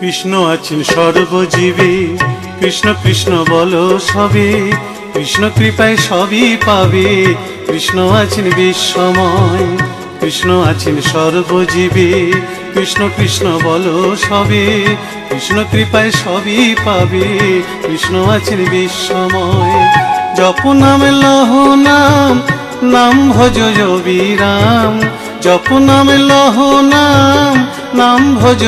কৃষ্ণ আছেন সর্বজীবে, কৃষ্ণ কৃষ্ণ বলো সবে, কৃষ্ণ কৃপায় সবই পাবে। কৃষ্ণ আছেন বিশ্বময়, কৃষ্ণ আছেন সর্বজীবে, কৃষ্ণ কৃষ্ণ বলো সবে, কৃষ্ণ কৃপায় সবই পাবে। কৃষ্ণ আছেন বিশ্বময়। জপ নাম লহ নাম, নাম ভজ বিরাম। জপ নাম লহ নাম, নাম ভজ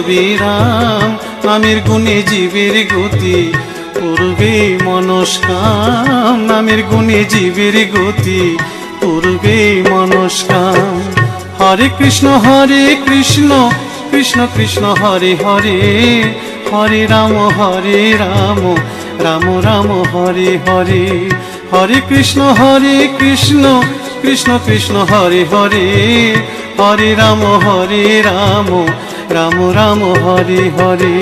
বিরাম। নামের গুণে জীবের গতি, পূর্বে মনস্কাম। নামের গুণে জীবের গতি, পূর্বে মনস্কাম। হরে কৃষ্ণ কৃষ্ণ কৃষ্ণ হরে হরে, হরে রাম রাম রাম হরে হরে। হরে কৃষ্ণ কৃষ্ণ কৃষ্ণ হরে হরে, হরে রাম রাম রাম হরে হরে।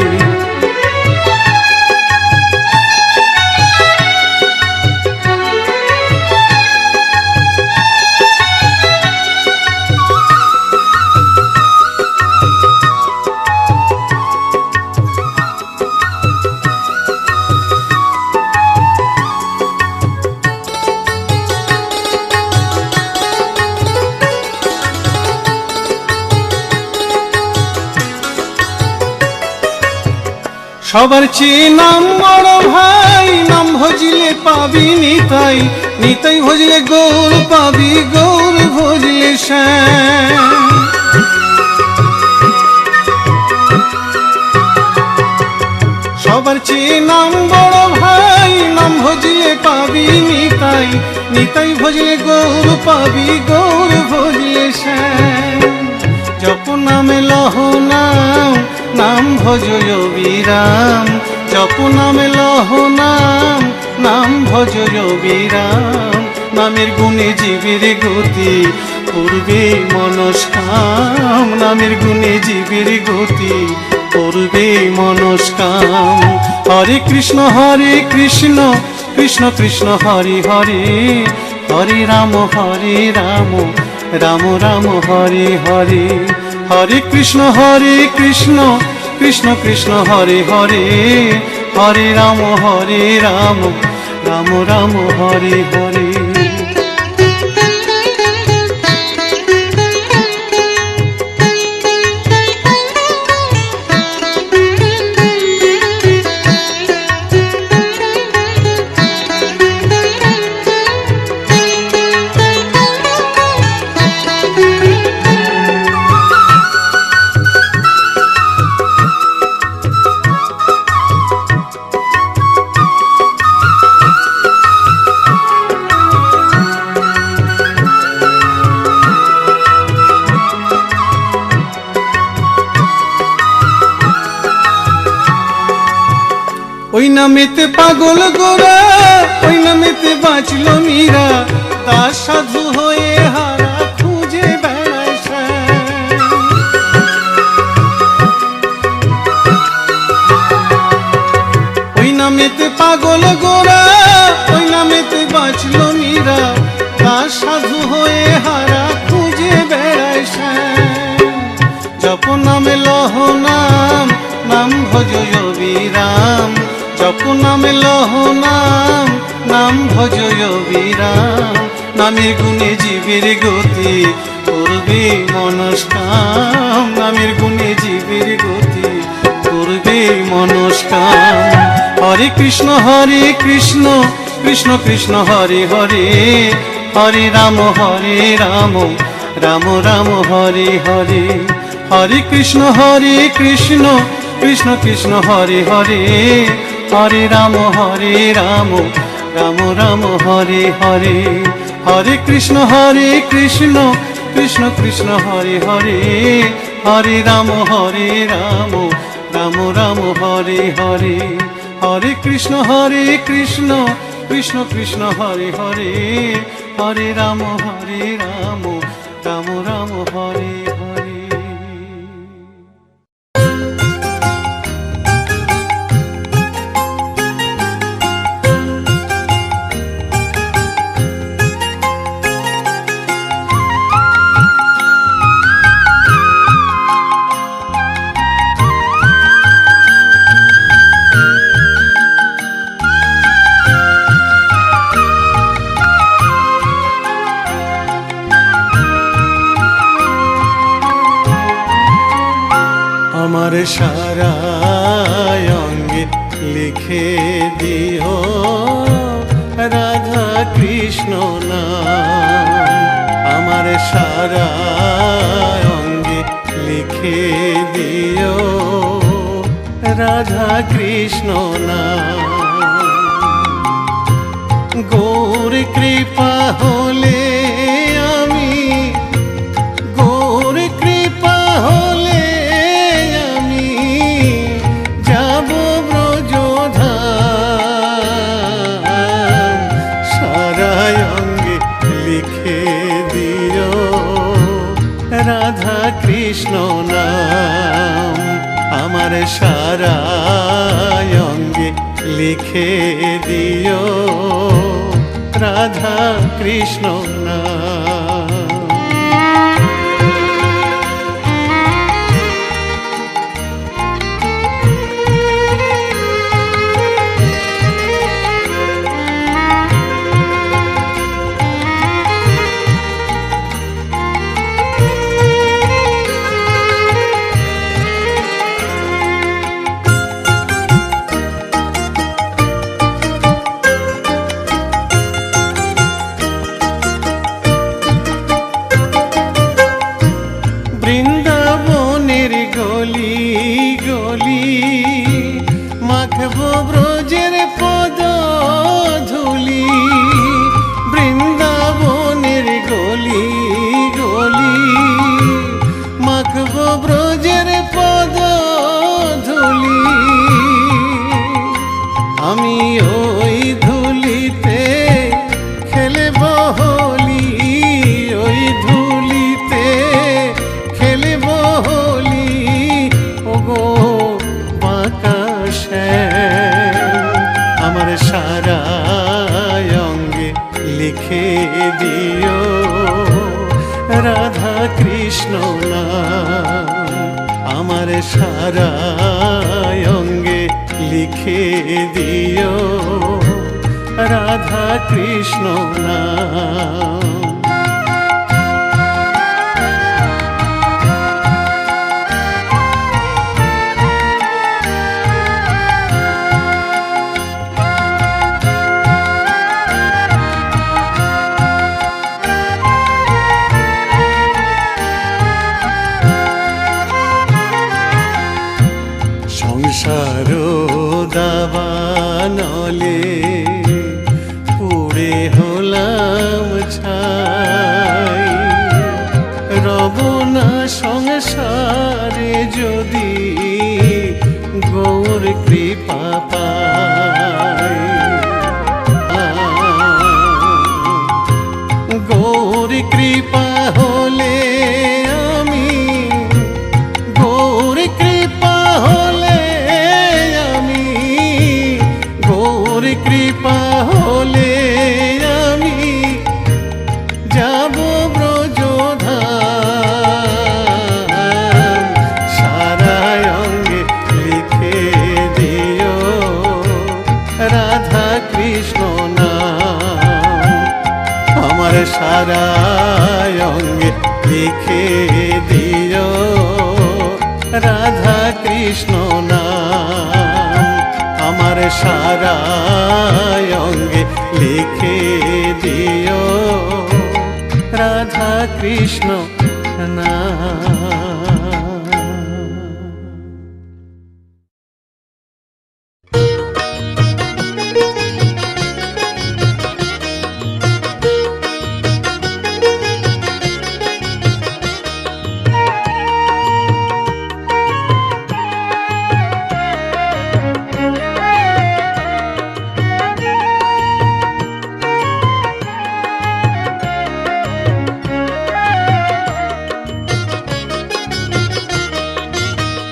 সবার চেয়ে নাম বড় ভাই, নাম ভজিলে পাবি নিতাই, নিতাই ভজলে গৌর পাবি, গৌর ভজলে শ্যাম। সবার চেয়ে নাম বড় ভাই, নাম ভজিলে পাবি নিতাই, নিতাই ভজলে গৌর পাবি, গৌর ভজলে শ্যাম। জপ নামে লহ নাম, নাম ভজ বিরাম। জপ নামে লহ নাম, নাম ভজ বিরাম। নামের গুণে জীবের গতি, পূর্বে মনস্কাম। নামের গুণে জীবের গতি, পূর্বে মনস্কাম। হরে কৃষ্ণ কৃষ্ণ কৃষ্ণ হরে হরে, হরে রাম রাম রাম হরে হরে। হরে কৃষ্ণ কৃষ্ণ কৃষ্ণ হরে হরে, হরে রাম রাম রাম হরে হরে। ওই নামেতে পাগল গোরা, ওই নামেতে বাঁচল মীরা, তার সাধু হয়ে হারা খুঁজে বেড়ায় শ্যাম। ওই নামেতে পাগল গোরা, ওই নামেতে বাঁচল মীরা, তার সাধু হয়ে হারা খুঁজে বেড়ায় শ্যাম। জপ নামে লহ নাম, নাম ভজ বিরাম। জপ নামে লহ নাম, নাম ভজ বিরাম। নামের গুণে জীবের গতি, পূর্বে মনস্কাম। নামের গুণে জীবের গতি, পূর্বে মনস্কাম। হরে কৃষ্ণ কৃষ্ণ কৃষ্ণ হরে হরে, হরে রাম রাম রাম হরে হরে। হরে কৃষ্ণ কৃষ্ণ কৃষ্ণ হরে হরে, হরে রাম রাম রাম হরে হরে। হরে কৃষ্ণ কৃষ্ণ কৃষ্ণ হরে হরে, হরে রাম রাম রাম হরে হরে। হরে কৃষ্ণ কৃষ্ণ কৃষ্ণ হরে হরে, হরে রাম রাম রাম হরে হরে। সারা অঙ্গে লিখে দিও রাধা কৃষ্ণ নাম। আমার সারা অঙ্গে লিখে দিও রাধা কৃষ্ণ নাম। গৌর কৃপা হলে আমি, গৌর কৃপা হলে আমি যাব ব্রজধাম। সারা অঙ্গে লিখে দিও রাধা কৃষ্ণ নাম। আমার সারা অঙ্গে লিখে দিও রাধা কৃষ্ণ নাম। বৃন্দাবনের গলি গলি মাখব ব্রজের পদ ধুলি। বৃন্দাবনের গলি গলি মাখব ব্রজের পদ ধুলি। আমি ওই ধুলিতে খেলব হোলি, ওই ধুলিতে খেলব হোলি। ওগো বাঁকা শ্যাম, আমার সারা অঙ্গে লিখে দিও রাধা কৃষ্ণ নাম। আমার সারা অঙ্গে লিখে দিও রাধা কৃষ্ণ নাম। সংসার দাবানলে পুড়ে হলাম ছাই। রব না সংসারে যদি গৌর কৃপা পাই। গৌর কৃপা হলে আমি, গৌর কৃপা হলে আমি, গৌর কৃপা হলে আমি যাব ব্রজধাম। সারা অঙ্গে লিখে দিও রাধা কৃষ্ণ নাম। আমার সারা অঙ্গে লিখে দিও রাধা কৃষ্ণ নাম। আমার সারা অঙ্গে লিখে দিও রাধা কৃষ্ণ নাম।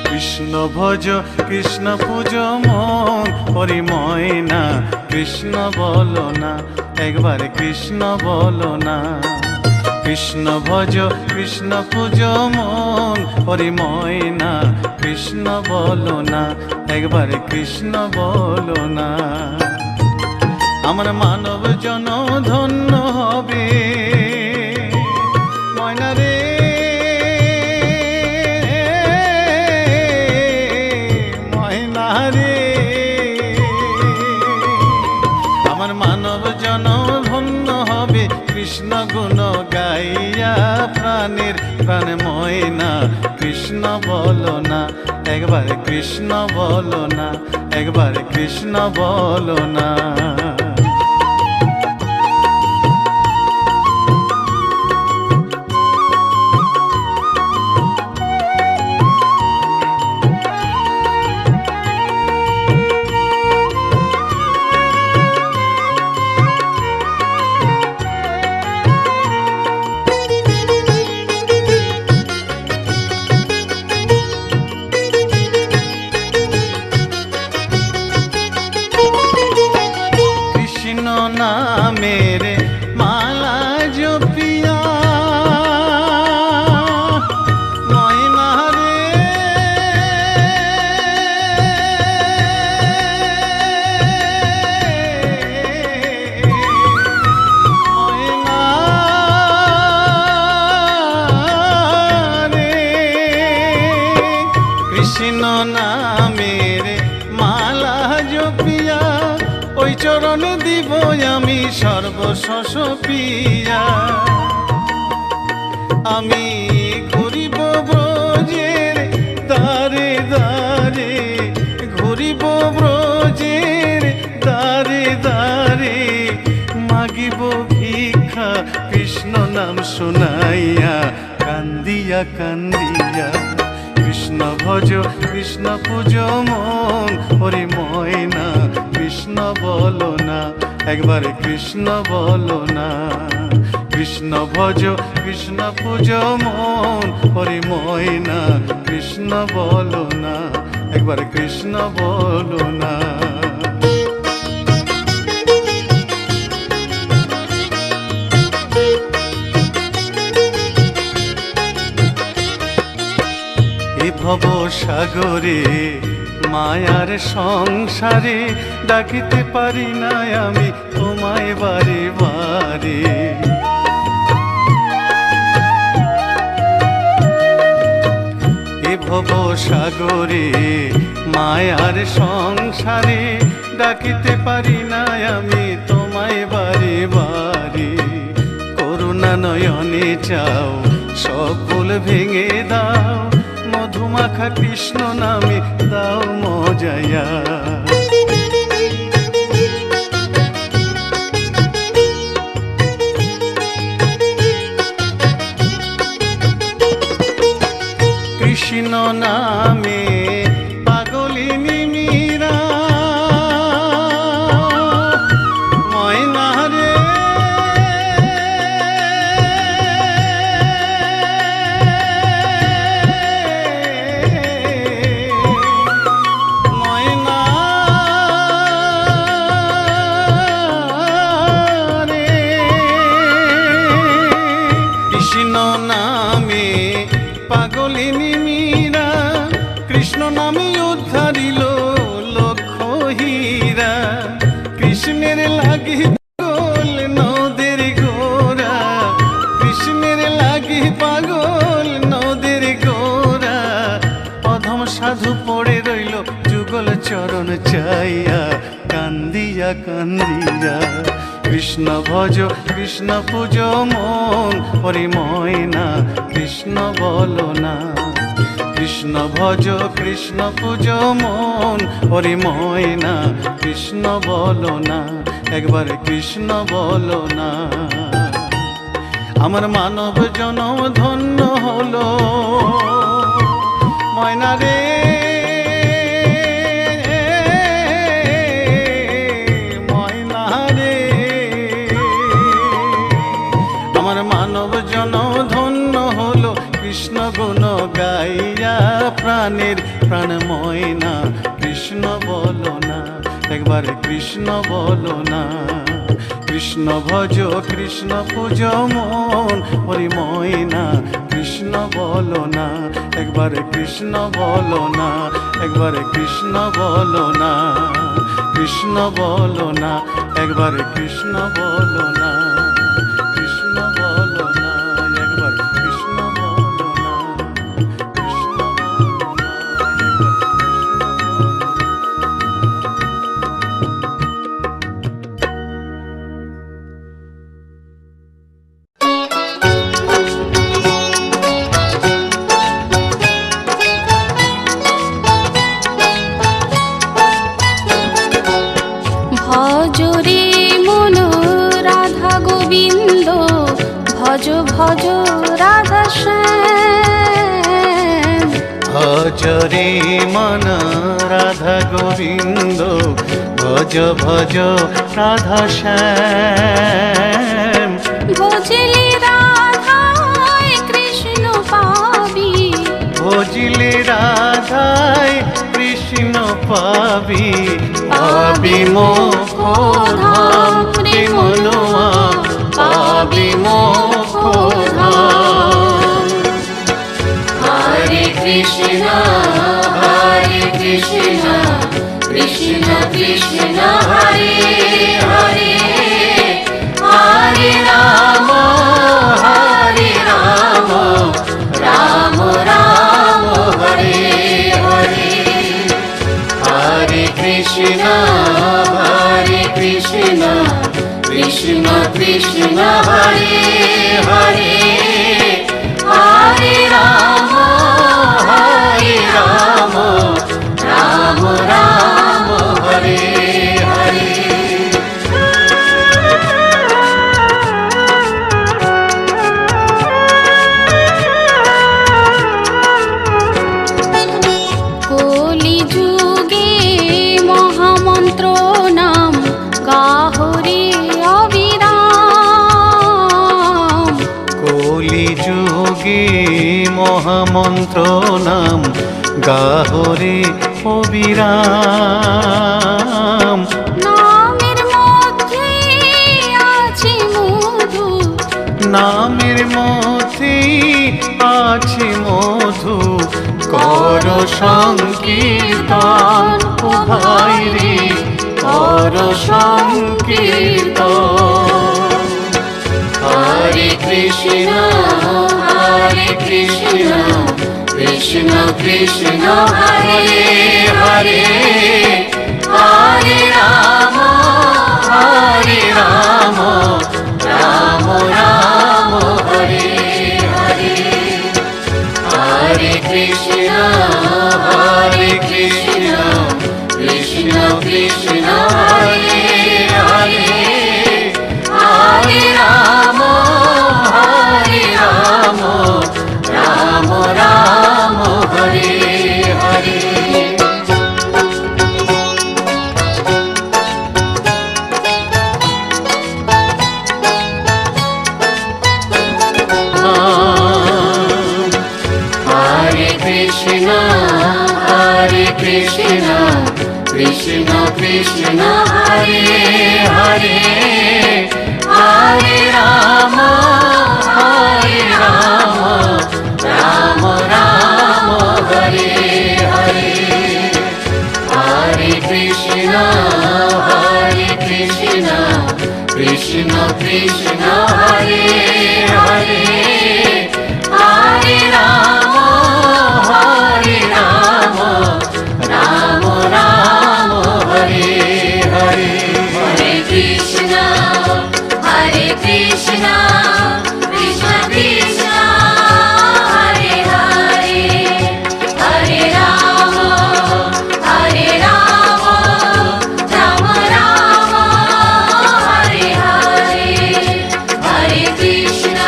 কৃষ্ণ ভজ কৃষ্ণ পূজ মন পরিময় না। কৃষ্ণ বলো না, একবার কৃষ্ণ বলো না। কৃষ্ণ ভজ কৃষ্ণ পূজ মন পরিময় না। কৃষ্ণ বলো না, একবার কৃষ্ণ বলো না। আমার মানব জন ধন্য হবে ময়না রে। রে আমার মানব জনম ধন্য হবে কৃষ্ণ গুণ গাইয়া প্রাণের প্রাণ ময়না কৃষ্ণ বলো না একবার কৃষ্ণ বলো না একবার কৃষ্ণ বলো না মেরে মালা জপিয়া ময়না রে ময়না রে কৃষ্ণ নামের মালা জপিয়া ওই চরণ দিব আমি সর্বশস পিয়া আমি ঘুরিব ব্রজের দ্বারে দ্বারে ঘুরিব ব্রজের দ্বারে দ্বারে মাগিব ভিক্ষা কৃষ্ণ নাম শুনাইয়া কান্দিয়া কান্দিয়া কৃষ্ণ ভজ কৃষ্ণ পূজ মন হরি ময়না কৃষ্ণ বলো না একবার কৃষ্ণ বলো না কৃষ্ণ ভজ কৃষ্ণ পূজ মন হরি ময়না কৃষ্ণ বলো না একবার কৃষ্ণ বলো না ভব সাগরে মায়ার সংসারে ডাকিতে পারি না আমি তোমায় বারে বারে এ ভব সাগরে মায়ার সংসারে ডাকিতে পারি না আমি তোমায় বারে বারে করুণা নয়নে চাও সকল ভেঙে দাও মধুমাখা কৃষ্ণ নামে দাও মজায়া কৃষ্ণ নামে পাগলিনী মীরা ময়না রে কৃষ্ণ নামে পাগলিনী মীরা কৃষ্ণ নামে উদ্ধারিল লক্ষ হীরা কৃষ্ণের লাগি পাগল নদের গোরা কৃষ্ণের লাগি পাগল নদের গোরা অধম সাধু পড়ে রইল যুগল চরণ চাইয়া কান্দিয়া কান্দিয়া কৃষ্ণ ভজ কৃষ্ণ পূজ মন হরি ময়না কৃষ্ণ বলো না কৃষ্ণ ভজ কৃষ্ণ পূজ মন হরি ময়না কৃষ্ণ বলো না একবার কৃষ্ণ বলো না আমার মানব জনম ধন্য হলো ময়না রে মানব জনম ধন্য হলো কৃষ্ণ গুণ গাইয়া প্রাণের প্রাণ ময়না কৃষ্ণ বলো না একবার কৃষ্ণ বলো না কৃষ্ণ ভজ কৃষ্ণ পূজ মন হরি ময়না কৃষ্ণ বলো না একবার কৃষ্ণ বলো না একবার কৃষ্ণ বলো না কৃষ্ণ বলো না একবার কৃষ্ণ বলো না কৃষ্ণ বলো না একবার কৃষ্ণ বলো না কৃষ্ণ বলো না একবার কৃষ্ণ বলো না ভজ ভজ রাধা শ্যাম। ভজ রে মন রাধা গোবিন্দ, ভজ ভজ রাধা শ্যাম। ভজলে রাধায় কৃষ্ণ পাবি, ভজলে রাধায় কৃষ্ণ পাবি, পাবি মোক্ষ ধাম রে মনোয়া, পাবি মোক্ষ ধাম। হরে কৃষ্ণ কৃষ্ণ কৃষ্ণ হরে হরে, হরে রাম রাম রাম হরে হরে। হরে কৃষ্ণ কৃষ্ণ কৃষ্ণ হরে হরে, হরে রাম রাম রাম হরে হরে। কলি যুগে মহামন্ত্র নাম গাহরে অবিরাম। কলি যুগে মহামন্ত্র নাম গাহরে অবিরাম। নামের মধ্যে আছে মধু, নামের মধ্যে আছে মধু, কর সংকীর্তন ও ভাই রে, কর সংকীর্তন। হরে কৃষ্ণ কৃষ্ণ কৃষ্ণ হরে হরে, হরে রাম রাম রাম হরে হরে। হরে কৃষ্ণ কৃষ্ণ কৃষ্ণ হরে হরে, হরে রাম রাম রাম হরে হরে। হরে কৃষ্ণ কৃষ্ণ কৃষ্ণ হরে হরে, হরে রাম রাম রাম হরে হরে। হরে কৃষ্ণ কৃষ্ণ কৃষ্ণ হরে হরে, হরে রাম রাম রাম হরে হরে। হরে কৃষ্ণ কৃষ্ণ কৃষ্ণ হরে হরে, হরে রাম রাম রাম হরে হরে। হরে কৃষ্ণ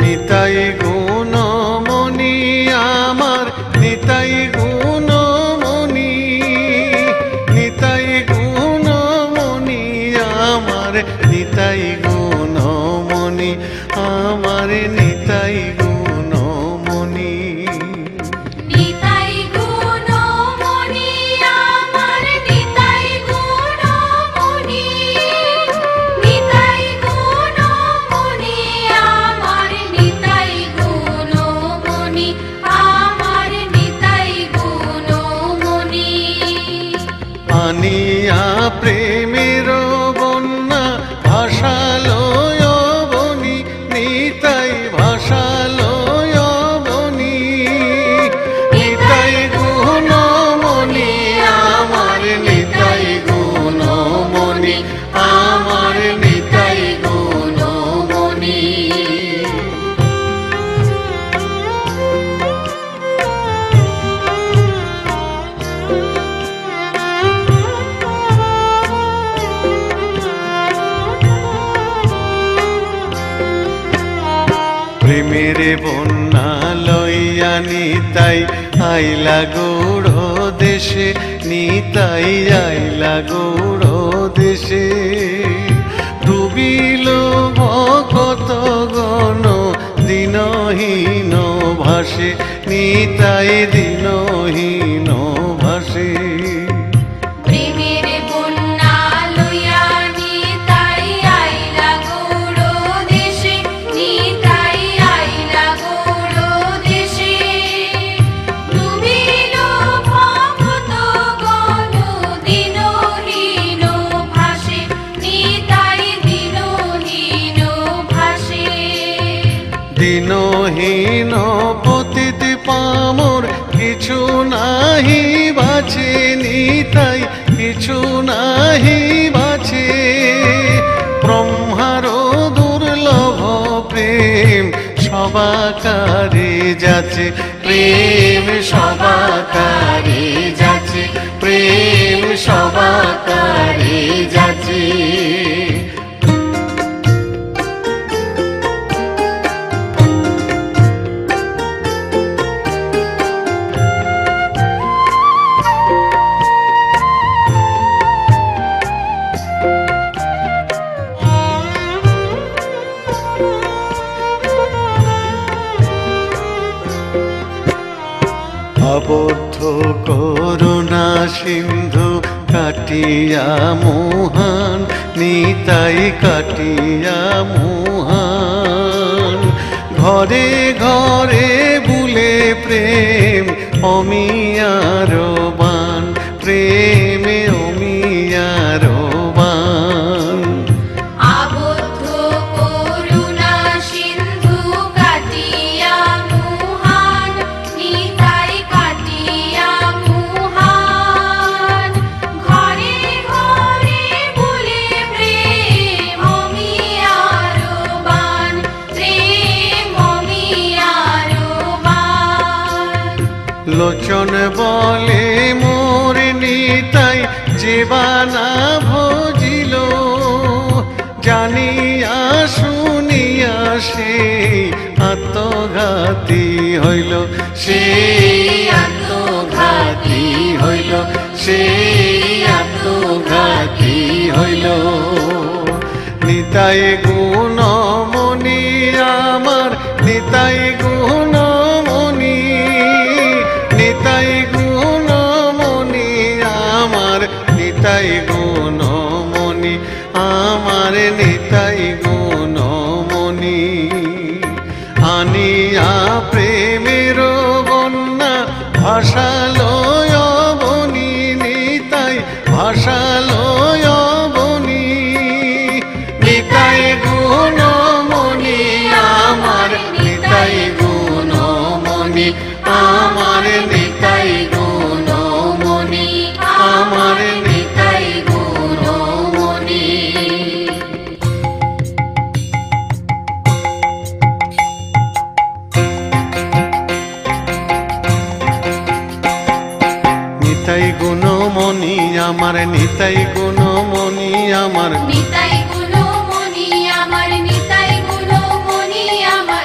নিতাই গুণমণি আমার নিতাই গুণমণি, নিতাই গুণমণি আমার নিতাই গুণমণি, আমার নিতাই গুণমণি। নিতাই গুণমণি আমার নিতাই গুণমণি, নিতাই গুণমণি আমার নিতাই গুণমণি, আমার নিতাই গুণমণি। আনিয়া প্রেমের বন্যা ভাসালয় বনি, নিতাই ভাসালয় বনি, নিতাই গুণমণি আমার নিতাই গুণমণি, আমার নিতাই গুণমণি। প্রেমের বন্যা লইয়া নিতাই আইলা গৌড় দেশে, নিতাই আইলা গৌড় দেশে। ডুবিল ভকত গণ দিনহীন ভাসে, নিতাই দিনহীন ভাসে। প্রেমের বন্যা লইয়া নিতাই আইলা গৌড় দেশে, নিতাই আইলা গৌড় দেশে। ডুবিল ভক্ত গণ দিনহীন ভাসে, নিতাই দিনহীন ভাসে। দিনহীন পতিত পামর কিছু নাহি বাছে, নিতাই কিছু নাহি বাছে। ব্রহ্মার দুর্লভ প্রেম সবাকারে যাচ্ছে, প্রেম সবাকারে যাচ্ছে, প্রেম সবাকারে যাচ্ছে। আবদ্ধ করুণা সিন্ধু কাটিয়া মোহান, নিতাই কাটিয়া মোহান। ঘরে ঘরে বুলে প্রেম অমিয়ার বান, প্রেমে অমিয়ার বান। আবদ্ধ করুণা সিন্ধু কাটিয়া মুহান, নিতাই কাটিয়া মুহান। ঘরে ঘরে বলে প্রেম অমিয়ার বান, প্রেম অমিয়ার বান। লোচন বলে মোর নিতাই জীবানা ভজিল, জানিয়া শুনিয়া সেই আত্মঘাতী হইল, সেই আত্মঘাতী হইল, সেই আত্মঘাতী হইল। নিতাই গুণমণি আমার নিতাই গুণমণি, নিতাই গুণমণি আমার নিতাই গুণমণি, আমার নিতাই গুণমণি। আনিয়া প্রেমের বন্যা ভাসালয় বনি, নিতাই ভাসালয় বনি, নিতাই গুণমণি আমার নিতাই গুণমণি, আমার নিতাই গুণমণি, আমার নিতাই গুণমণি। নিতাই গুণমণি আমার নিতাই গুণমণি, আমার নিতাই গুণমণি আমার নিতাই গুণমণি আমার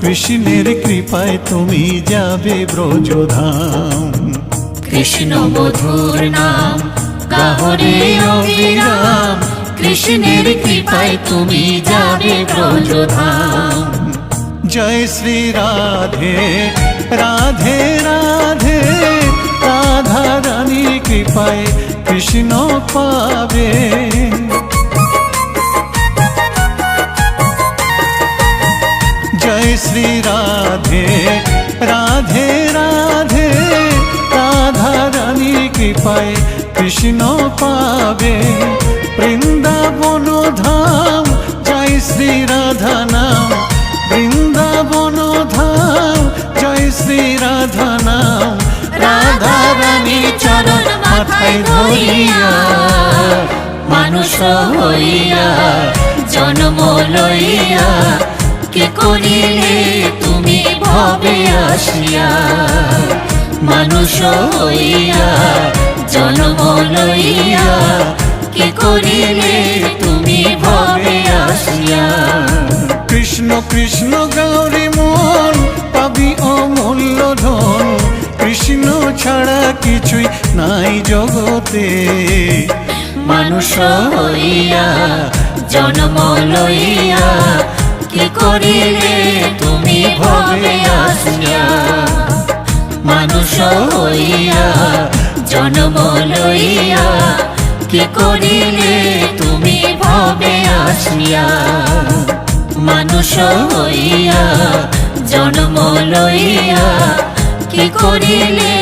কৃষ্ণের কৃপায় তুমি যাবে ব্রজধাম। কৃষ্ণ মধুর নাম গাহরে অবিরাম, কৃষ্ণের কৃপায় তুমি যাবে ব্রজধাম। জয় শ্রী রাধে রাধে রাধে, রাধা রানীর কৃপায় কৃষ্ণ পাবে। জয় শ্রী রাধে রাধে রাধে, রাধা রানীর কৃপায় কৃষ্ণ পাবে। বৃন্দাবন ধাম জয় শ্রী রাধা নাম, বৃন্দাবন ধাম জয় শ্রী রাধা নাম। রাধা রানী চরণ মাথায় ধরিয়া, মানুষ হইয়া জন্ম লইয়া, কে করিলে তুমি ভবে আসিয়া। মানুষ হইয়া জন্ম লইয়া, কে করিলে তুমি ভবে আসিয়া। কৃষ্ণ কৃষ্ণ গৌরী মন পাবি অমূল্য ধন, কৃষ্ণ ছাড়া কিছুই নাই জগতে। মানুষ হইয়া জন্ম লইয়া, কি করিলে তুমি ভবে আসিয়া। মানুষ হইয়া জন্ম লইয়া, কি করিলে তুমি ভবে আসিয়া। মানুষ হইয়া জন্ম লইয়া, কি করিলে